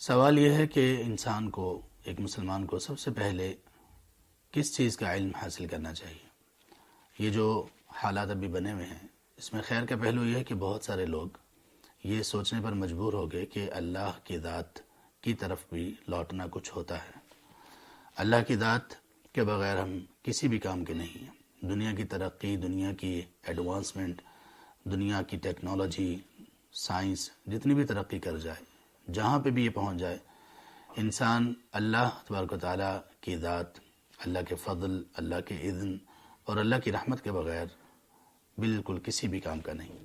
سوال یہ ہے کہ انسان کو، ایک مسلمان کو سب سے پہلے کس چیز کا علم حاصل کرنا چاہیے؟ یہ جو حالات ابھی بنے ہوئے ہیں اس میں خیر کا پہلو یہ ہے کہ بہت سارے لوگ یہ سوچنے پر مجبور ہو گئے کہ اللہ کی ذات کی طرف بھی لوٹنا کچھ ہوتا ہے۔ اللہ کی ذات کے بغیر ہم کسی بھی کام کے نہیں ہیں۔ دنیا کی ترقی، دنیا کی ایڈوانسمنٹ، دنیا کی ٹیکنالوجی، سائنس جتنی بھی ترقی کر جائے، جہاں پہ بھی یہ پہنچ جائے، انسان اللہ تبارک و تعالیٰ کی ذات، اللہ کے فضل، اللہ کے اذن اور اللہ کی رحمت کے بغیر بالکل کسی بھی کام کا نہیں۔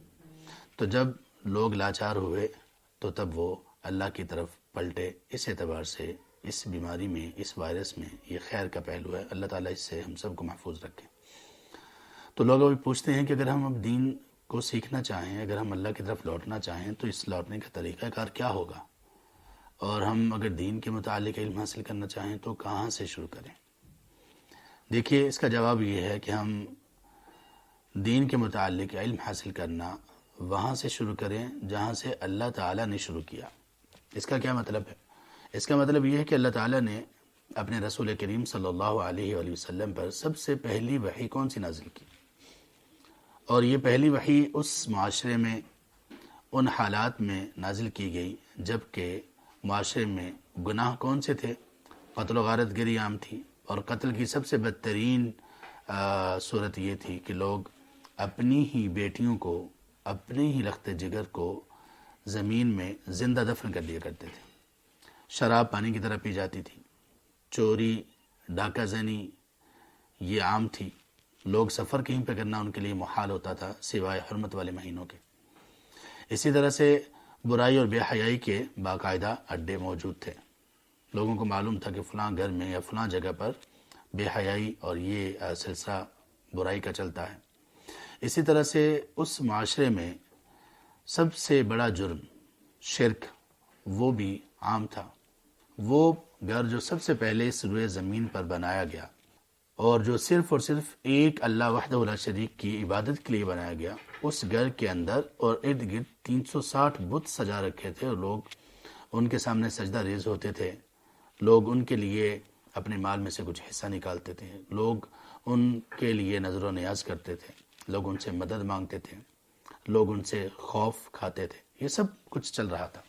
تو جب لوگ لاچار ہوئے تو تب وہ اللہ کی طرف پلٹے۔ اس اعتبار سے اس بیماری میں، اس وائرس میں یہ خیر کا پہلو ہے۔ اللہ تعالیٰ اس سے ہم سب کو محفوظ رکھے۔ تو لوگ ابھی پوچھتے ہیں کہ اگر ہم اب دین کو سیکھنا چاہیں، اگر ہم اللہ کی طرف لوٹنا چاہیں تو اس لوٹنے کا طریقہ کار کیا ہوگا؟ اور ہم اگر دین کے متعلق علم حاصل کرنا چاہیں تو کہاں سے شروع کریں؟ دیکھیے، اس کا جواب یہ ہے کہ ہم دین کے متعلق علم حاصل کرنا وہاں سے شروع کریں جہاں سے اللہ تعالیٰ نے شروع کیا۔ اس کا کیا مطلب ہے؟ اس کا مطلب یہ ہے کہ اللہ تعالیٰ نے اپنے رسول کریم صلی اللہ علیہ وآلہ وسلم پر سب سے پہلی وحی کون سی نازل کی؟ اور یہ پہلی وحی اس معاشرے میں، ان حالات میں نازل کی گئی جب کہ معاشرے میں گناہ کون سے تھے؟ قتل و غارت گری عام تھی، اور قتل کی سب سے بدترین صورت یہ تھی کہ لوگ اپنی ہی بیٹیوں کو، اپنے ہی لخت جگر کو زمین میں زندہ دفن کر دیا کرتے تھے۔ شراب پانی کی طرح پی جاتی تھی، چوری، ڈاکہ زنی یہ عام تھی۔ لوگ سفر کہیں پہ کرنا ان کے لیے محال ہوتا تھا سوائے حرمت والے مہینوں کے۔ اسی طرح سے برائی اور بے حیائی کے باقاعدہ اڈے موجود تھے۔ لوگوں کو معلوم تھا کہ فلاں گھر میں یا فلاں جگہ پر بے حیائی اور یہ سلسلہ برائی کا چلتا ہے۔ اسی طرح سے اس معاشرے میں سب سے بڑا جرم شرک وہ بھی عام تھا۔ وہ گھر جو سب سے پہلے اس روئے زمین پر بنایا گیا اور جو صرف اور صرف ایک اللہ وحدہ لا شریک کی عبادت کے لیے بنایا گیا، اس گھر کے اندر اور ارد گرد 360 بت سجا رکھے تھے، اور لوگ ان کے سامنے سجدہ ریز ہوتے تھے۔ لوگ ان کے لیے اپنے مال میں سے کچھ حصہ نکالتے تھے، لوگ ان کے لیے نظر و نیاز کرتے تھے، لوگ ان سے مدد مانگتے تھے، لوگ ان سے خوف کھاتے تھے۔ یہ سب کچھ چل رہا تھا،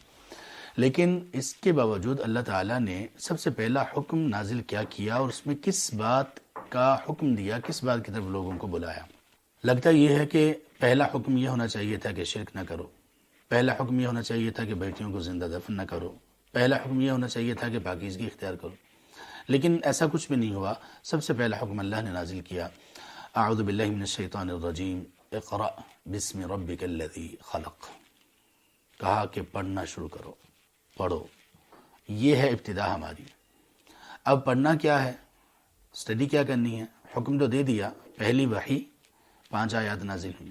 لیکن اس کے باوجود اللہ تعالیٰ نے سب سے پہلا حکم نازل کیا اور اس میں کس بات کا حکم دیا، کس بات کی طرف لوگوں کو بلایا؟ لگتا یہ ہے کہ پہلا حکم یہ ہونا چاہیے تھا کہ شرک نہ کرو، پہلا حکم یہ ہونا چاہیے تھا کہ بیٹیوں کو زندہ دفن نہ کرو، پہلا حکم یہ ہونا چاہیے تھا کہ پاکیزگی اختیار کرو، لیکن ایسا کچھ بھی نہیں ہوا۔ سب سے پہلا حکم اللہ نے نازل کیا، اعوذ باللہ من الشیطان الرجیم، اقرأ بسم ربک الذی خلق۔ کہا کہ پڑھنا شروع کرو، پڑھو۔ یہ ہے ابتدا ہماری۔ اب پڑھنا کیا ہے؟ اسٹڈی کیا کرنی ہے؟ حکم تو دے دیا، پہلی وحی 5 آیات نازل ہوئی،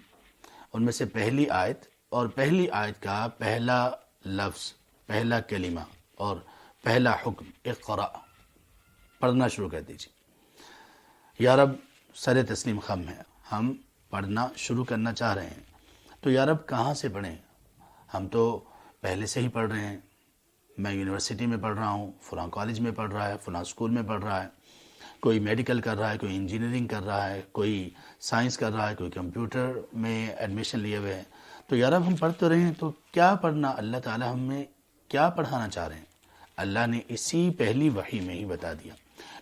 ان میں سے پہلی آیت اور پہلی آیت کا پہلا لفظ، پہلا کلمہ اور پہلا حکم اقرأ، پڑھنا شروع کر دیجیے۔ یا رب، سر تسلیم خم ہے، ہم پڑھنا شروع کرنا چاہ رہے ہیں، تو یا رب کہاں سے پڑھیں؟ ہم تو پہلے سے ہی پڑھ رہے ہیں، میں یونیورسٹی میں پڑھ رہا ہوں، فلاں کالج میں پڑھ رہا ہے، فلاں اسکول میں پڑھ رہا ہے، کوئی میڈیکل کر رہا ہے، کوئی انجینئرنگ کر رہا ہے، کوئی سائنس کر رہا ہے، کوئی کمپیوٹر میں ایڈمیشن لیے ہوئے ہیں۔ تو یا رب ہم پڑھ تو رہے ہیں، تو کیا پڑھنا؟ اللہ تعالیٰ ہمیں کیا پڑھانا چاہ رہے ہیں؟ اللہ نے اسی پہلی وحی میں ہی بتا دیا،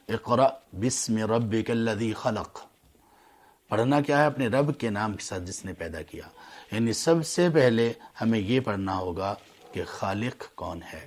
اقرأ بسم ربک الذی خلق۔ پڑھنا کیا ہے؟ اپنے رب کے نام کے ساتھ جس نے پیدا کیا۔ یعنی سب سے پہلے ہمیں یہ پڑھنا ہوگا کہ خالق کون ہے۔